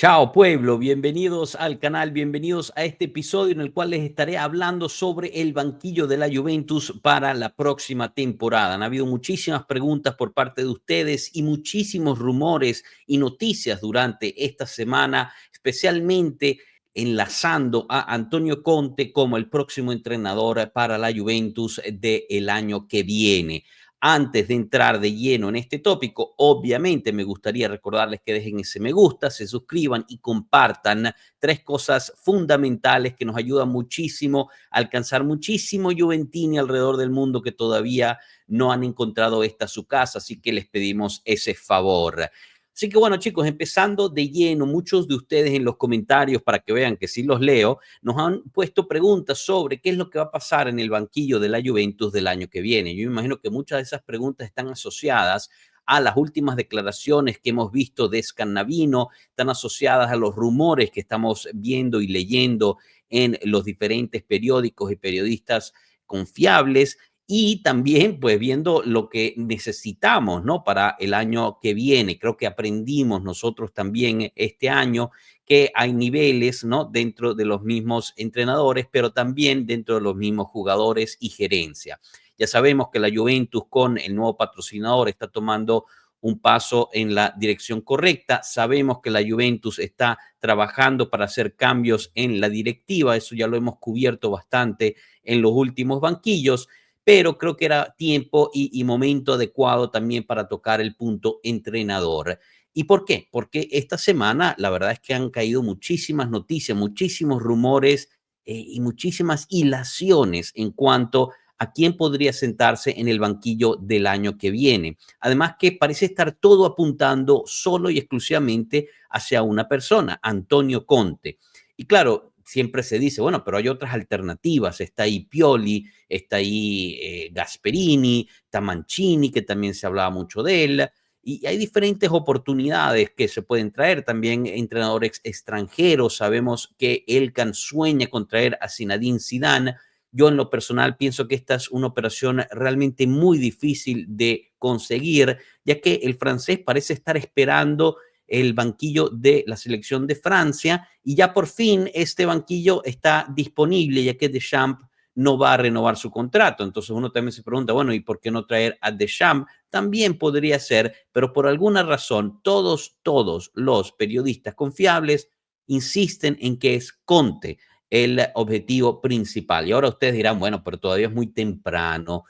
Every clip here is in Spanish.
Chao pueblo, bienvenidos al canal, bienvenidos a este episodio en el cual les estaré hablando sobre el banquillo de la Juventus para la próxima temporada. Han habido muchísimas preguntas por parte de ustedes y muchísimos rumores y noticias durante esta semana, especialmente enlazando a Antonio Conte como el próximo entrenador para la Juventus del año que viene. Antes de entrar de lleno en este tópico, obviamente me gustaría recordarles que dejen ese me gusta, se suscriban y compartan tres cosas fundamentales que nos ayudan muchísimo a alcanzar muchísimo Juventini alrededor del mundo que todavía no han encontrado esta su casa, así que les pedimos ese favor. Así que bueno, chicos, empezando de lleno, muchos de ustedes en los comentarios, para que vean que sí los leo, nos han puesto preguntas sobre qué es lo que va a pasar en el banquillo de la Juventus del año que viene. Yo me imagino que muchas de esas preguntas están asociadas a las últimas declaraciones que hemos visto de Scannavino, están asociadas a los rumores que estamos viendo y leyendo en los diferentes periódicos y periodistas confiables, y también pues viendo lo que necesitamos, ¿no? Para el año que viene. Creo que aprendimos nosotros también este año que hay niveles, ¿no? Dentro de los mismos entrenadores, pero también dentro de los mismos jugadores y gerencia. Ya sabemos que la Juventus con el nuevo patrocinador está tomando un paso en la dirección correcta. Sabemos que la Juventus está trabajando para hacer cambios en la directiva. Eso ya lo hemos cubierto bastante en los últimos banquillos, pero creo que era tiempo y momento adecuado también para tocar el punto entrenador. ¿Y por qué? Porque esta semana la verdad es que han caído muchísimas noticias, muchísimos rumores y muchísimas hilaciones en cuanto a quién podría sentarse en el banquillo del año que viene. Además que parece estar todo apuntando solo y exclusivamente hacia una persona, Antonio Conte. Y claro, siempre se dice, bueno, pero hay otras alternativas. Está ahí Pioli, está ahí Gasperini, está Mancini, que también se hablaba mucho de él, y hay diferentes oportunidades que se pueden traer, también entrenadores extranjeros. Sabemos que Elkan sueña con traer a Zinedine Zidane. Yo en lo personal pienso que esta es una operación realmente muy difícil de conseguir, ya que el francés parece estar esperando el banquillo de la selección de Francia y ya por fin este banquillo está disponible, ya que Deschamps no va a renovar su contrato. Entonces uno también se pregunta, bueno, ¿y por qué no traer a Deschamps? También podría ser, pero por alguna razón todos los periodistas confiables insisten en que es Conte el objetivo principal. Y ahora ustedes dirán, bueno, pero todavía es muy temprano,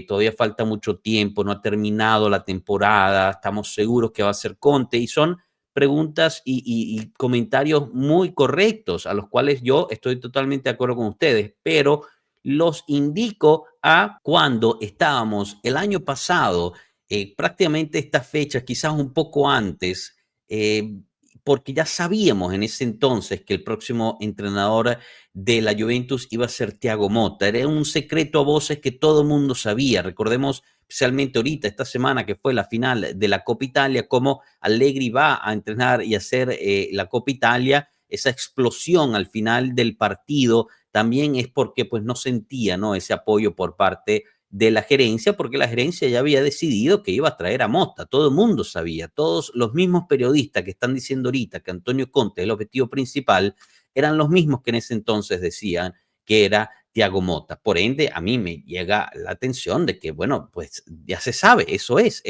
todavía falta mucho tiempo, no ha terminado la temporada, estamos seguros que va a ser Conte, y son preguntas y comentarios muy correctos a los cuales yo estoy totalmente de acuerdo con ustedes, pero los indico a cuando estábamos el año pasado, prácticamente estas fechas, quizás un poco antes, porque ya sabíamos en ese entonces que el próximo entrenador de la Juventus iba a ser Thiago Motta. Era un secreto a voces que todo el mundo sabía. Recordemos especialmente ahorita, esta semana que fue la final de la Copa Italia, cómo Allegri va a entrenar y hacer la Copa Italia. Esa explosión al final del partido también es porque pues no sentía, ¿no?, ese apoyo por parte de la gerencia, porque la gerencia ya había decidido que iba a traer a Motta. Todo el mundo sabía, todos los mismos periodistas que están diciendo ahorita que Antonio Conte es el objetivo principal, eran los mismos que en ese entonces decían que era Thiago Motta. Por ende, a mí me llega la atención de que, bueno, pues ya se sabe, eso es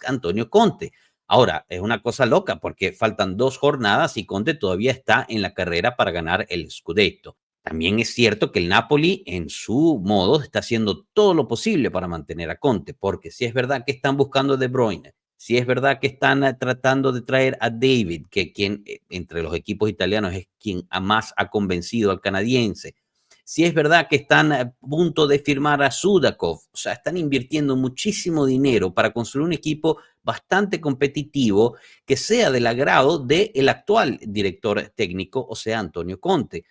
Antonio Conte. Ahora, es una cosa loca porque faltan 2 jornadas y Conte todavía está en la carrera para ganar el Scudetto. También es cierto que el Napoli, en su modo, está haciendo todo lo posible para mantener a Conte, porque si es verdad que están buscando a De Bruyne, si es verdad que están tratando de traer a David, que quien entre los equipos italianos es quien más ha convencido al canadiense, si es verdad que están a punto de firmar a Sudakov, o sea, están invirtiendo muchísimo dinero para construir un equipo bastante competitivo que sea del agrado del actual director técnico, o sea, Antonio Conte.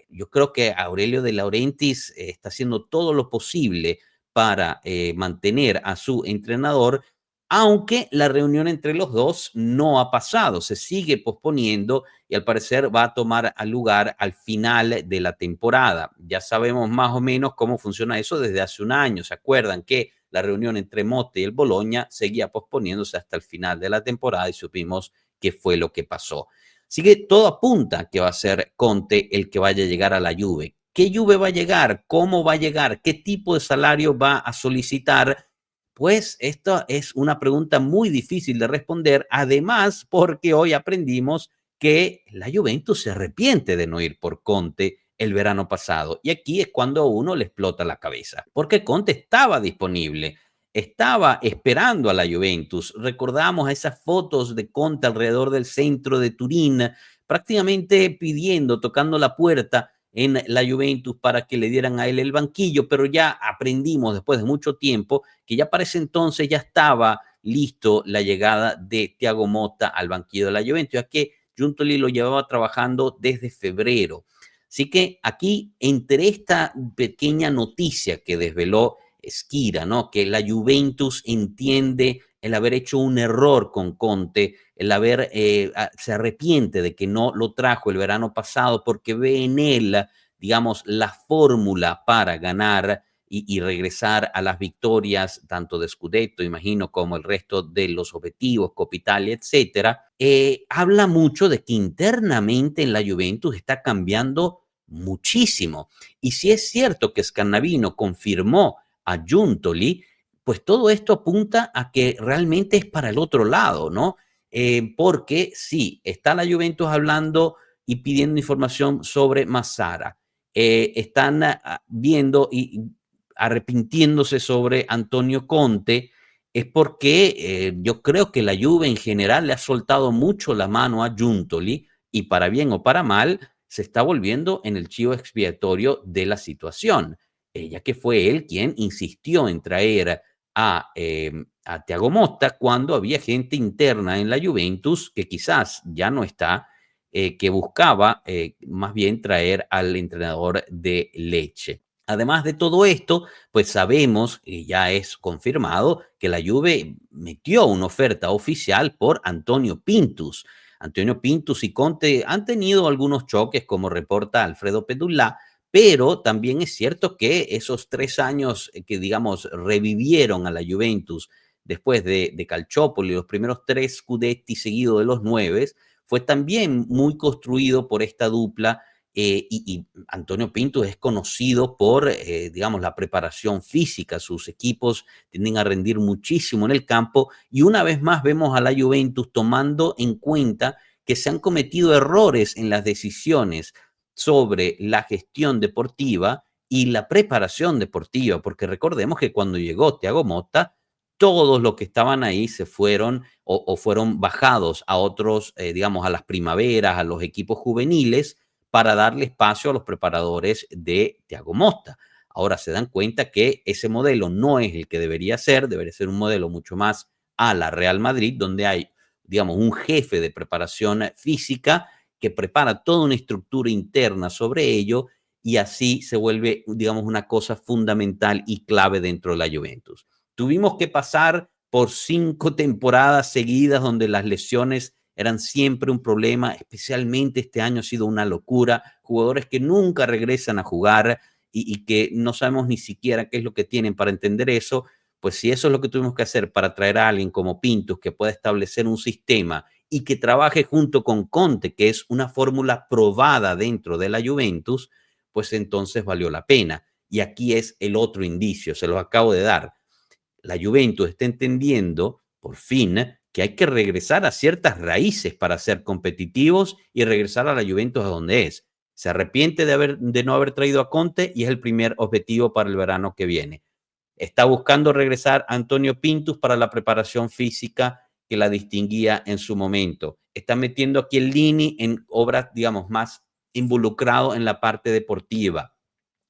Yo creo que Aurelio De Laurentiis está haciendo todo lo posible para mantener a su entrenador, aunque la reunión entre los dos no ha pasado, se sigue posponiendo y al parecer va a tomar lugar al final de la temporada. Ya sabemos más o menos cómo funciona eso desde hace un año. ¿Se acuerdan que la reunión entre Motta y el Bologna seguía posponiéndose hasta el final de la temporada y supimos qué fue lo que pasó. Así que todo apunta a que va a ser Conte el que vaya a llegar a la Juve. ¿Qué Juve va a llegar? ¿Cómo va a llegar? ¿Qué tipo de salario va a solicitar? Pues esta es una pregunta muy difícil de responder, además porque hoy aprendimos que la Juventus se arrepiente de no ir por Conte el verano pasado. Y aquí es cuando a uno le explota la cabeza, porque Conte estaba disponible, estaba esperando a la Juventus. Recordamos esas fotos de Conte alrededor del centro de Turín, prácticamente pidiendo, tocando la puerta en la Juventus para que le dieran a él el banquillo, pero ya aprendimos después de mucho tiempo que ya para ese entonces ya estaba listo la llegada de Thiago Motta al banquillo de la Juventus, ya que Giuntoli lo llevaba trabajando desde febrero. Así que aquí, entre esta pequeña noticia que desveló Schira, ¿no? Que la Juventus entiende el haber hecho un error con Conte, el haber, se arrepiente de que no lo trajo el verano pasado porque ve en él, digamos, la fórmula para ganar y regresar a las victorias, tanto de Scudetto, imagino, como el resto de los objetivos, Coppa Italia, etcétera, habla mucho de que internamente en la Juventus está cambiando muchísimo. Y si es cierto que Scannavino confirmó a Giuntoli, pues todo esto apunta a que realmente es para el otro lado, ¿no? Porque sí, está la Juventus hablando y pidiendo información sobre Massara. Están viendo y arrepintiéndose sobre Antonio Conte, es porque yo creo que la Juve en general le ha soltado mucho la mano a Giuntoli y para bien o para mal se está volviendo en el chivo expiatorio de la situación, ya que fue él quien insistió en traer a Thiago Motta cuando había gente interna en la Juventus que quizás ya no está, que buscaba más bien traer al entrenador de Lecce. Además de todo esto, pues sabemos, y ya es confirmado, que la Juve metió una oferta oficial por Antonio Pintus. Antonio Pintus y Conte han tenido algunos choques, como reporta Alfredo Pedullá, pero también es cierto que esos 3 años que, digamos, revivieron a la Juventus después de Calciopoli, los primeros 3 Scudetti seguidos de los 9, fue también muy construido por esta dupla y Antonio Pinto es conocido por, digamos, la preparación física. Sus equipos tienden a rendir muchísimo en el campo y una vez más vemos a la Juventus tomando en cuenta que se han cometido errores en las decisiones sobre la gestión deportiva y la preparación deportiva, porque recordemos que cuando llegó Thiago Motta, todos los que estaban ahí se fueron o fueron bajados a otros, digamos, a las primaveras, a los equipos juveniles, para darle espacio a los preparadores de Thiago Motta. Ahora se dan cuenta que ese modelo no es el que debería ser un modelo mucho más a la Real Madrid, donde hay, digamos, un jefe de preparación física que prepara toda una estructura interna sobre ello y así se vuelve, digamos, una cosa fundamental y clave dentro de la Juventus. Tuvimos que pasar por 5 temporadas seguidas donde las lesiones eran siempre un problema, especialmente este año ha sido una locura, jugadores que nunca regresan a jugar y que no sabemos ni siquiera qué es lo que tienen para entender eso, pues si eso es lo que tuvimos que hacer para traer a alguien como Pintus que pueda establecer un sistema y que trabaje junto con Conte, que es una fórmula probada dentro de la Juventus, pues entonces valió la pena. Y aquí es el otro indicio, se los acabo de dar. La Juventus está entendiendo, por fin, que hay que regresar a ciertas raíces para ser competitivos y regresar a la Juventus a donde es. Se arrepiente de no haber traído a Conte y es el primer objetivo para el verano que viene. Está buscando regresar a Antonio Pintus para la preparación física que la distinguía en su momento. Está metiendo a Chiellini en obras, digamos, más involucrado en la parte deportiva.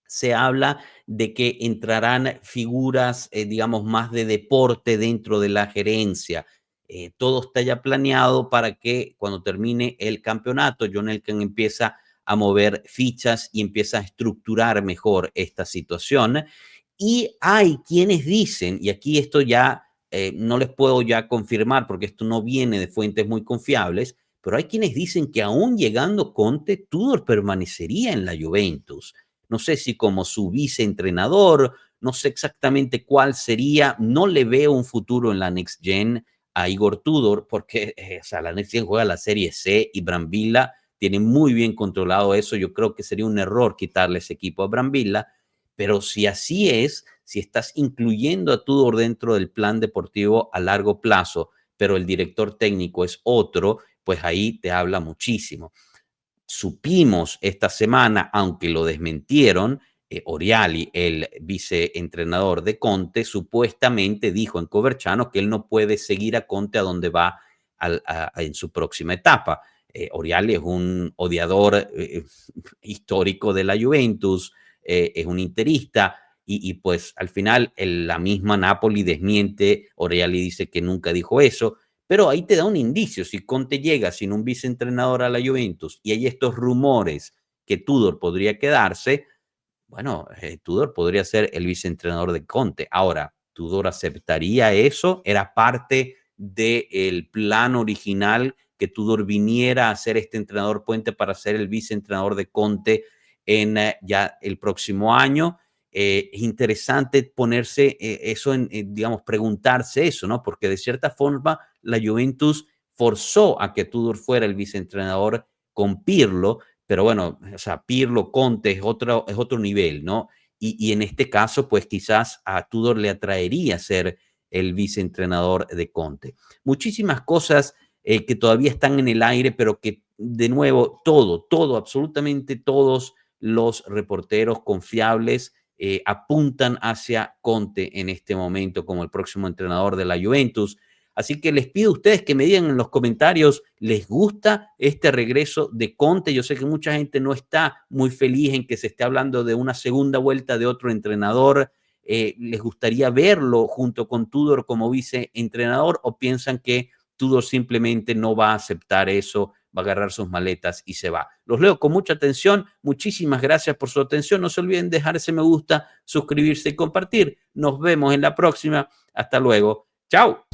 Se habla de que entrarán figuras, digamos, más de deporte dentro de la gerencia. Todo está ya planeado para que cuando termine el campeonato, John Elkann empieza a mover fichas y empieza a estructurar mejor esta situación. Y hay quienes dicen, y aquí esto ya no les puedo ya confirmar porque esto no viene de fuentes muy confiables, pero hay quienes dicen que aún llegando Conte, Tudor permanecería en la Juventus. No sé si como su viceentrenador, no sé exactamente cuál sería, no le veo un futuro en la Next Gen a Igor Tudor, porque o sea, la Next juega la Serie C y Brambilla tiene muy bien controlado eso. Yo creo que sería un error quitarle ese equipo a Brambilla, pero si así es, si estás incluyendo a Tudor dentro del plan deportivo a largo plazo, pero el director técnico es otro, pues ahí te habla muchísimo. Supimos esta semana, aunque lo desmentieron, Oriali, el viceentrenador de Conte, supuestamente dijo en Coverciano que él no puede seguir a Conte a donde va en su próxima etapa. Oriali es un odiador histórico de la Juventus, es un interista, y pues al final la misma Napoli desmiente, Oriali dice que nunca dijo eso, pero ahí te da un indicio. Si Conte llega sin un viceentrenador a la Juventus y hay estos rumores que Tudor podría quedarse, bueno, Tudor podría ser el viceentrenador de Conte. Ahora, ¿Tudor aceptaría eso? ¿Era parte del plan original que Tudor viniera a ser este entrenador puente para ser el viceentrenador de Conte en ya el próximo año? Es interesante ponerse eso digamos, preguntarse eso, ¿no? Porque de cierta forma la Juventus forzó a que Tudor fuera el viceentrenador con Pirlo, pero bueno, o sea, Pirlo, Conte es otro nivel, ¿no? Y en este caso, pues quizás a Tudor le atraería ser el viceentrenador de Conte. Muchísimas cosas que todavía están en el aire, pero que de nuevo, absolutamente todos los reporteros confiables apuntan hacia Conte en este momento como el próximo entrenador de la Juventus. Así que les pido a ustedes que me digan en los comentarios, ¿les gusta este regreso de Conte? Yo sé que mucha gente no está muy feliz en que se esté hablando de una segunda vuelta de otro entrenador. ¿Les gustaría verlo junto con Tudor como viceentrenador o piensan que Tudor simplemente no va a aceptar eso, va a agarrar sus maletas y se va? Los leo con mucha atención. Muchísimas gracias por su atención. No se olviden dejar ese me gusta, suscribirse y compartir. Nos vemos en la próxima. Hasta luego. Chao.